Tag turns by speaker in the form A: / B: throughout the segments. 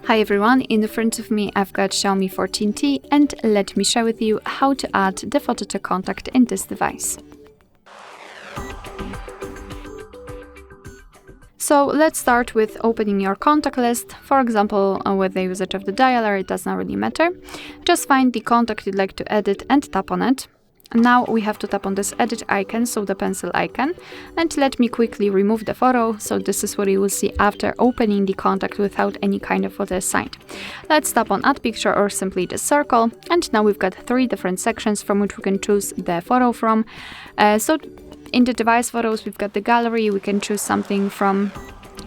A: Hi everyone, in front of me I've got Xiaomi 14T and let me share with you how to add the photo to contact in this device. So let's start with opening your contact list. For example, with the usage of the dialer, it does not really matter. Just find the contact you'd like to edit and tap on it. Now we have to tap on this edit icon, so the pencil icon, and let me quickly remove the photo. So this is what you will see after opening the contact without any kind of photo assigned. Let's tap on add picture or simply the circle, and now we've got 3 different sections from which we can choose the photo from. So in the device photos, we've got the gallery. We can choose something from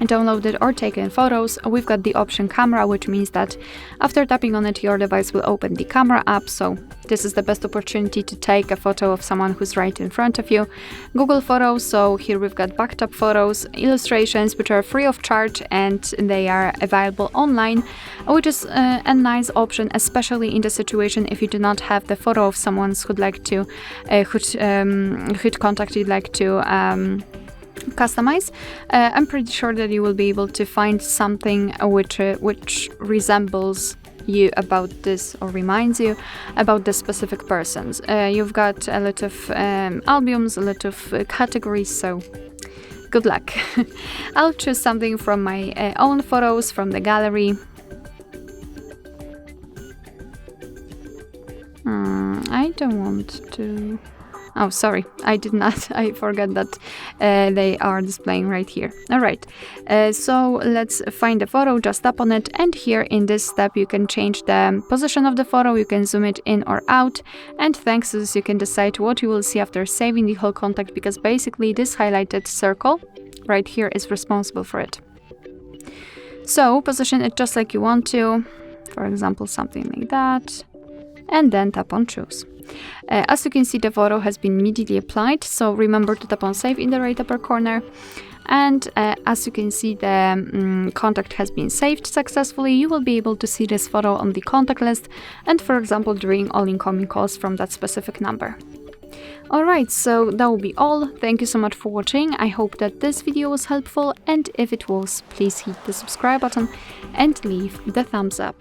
A: downloaded or taken photos. We've got the option camera, which means that after tapping on it, your device will open the camera app. So this is the best opportunity to take a photo of someone who's right in front of you. Google Photos, so here we've got backed up photos, illustrations, which are free of charge and they are available online, which is a nice option, especially in the situation if you do not have the photo of someone who'd like to, who'd contact you'd like to customize. I'm pretty sure that you will be able to find something which resembles you about this or reminds you about the specific persons. You've got a lot of albums, a lot of categories, so good luck. I'll choose something from my own photos from the gallery. I don't want to... Oh, sorry, I did not. I forgot that they are displaying right here. All right, so let's find the photo, just tap on it, and here in this step you can change the position of the photo, you can zoom it in or out, and thanks to this you can decide what you will see after saving the whole contact, because basically this highlighted circle right here is responsible for it. So position it just like you want to, for example, something like that, and then tap on choose. As you can see, the photo has been immediately applied, so remember to tap on save in the right upper corner. And as you can see, the contact has been saved successfully. You will be able to see this photo on the contact list and, for example, during all incoming calls from that specific number. Alright, so that will be all. Thank you so much for watching. I hope that this video was helpful, and if it was, please hit the subscribe button and leave the thumbs up.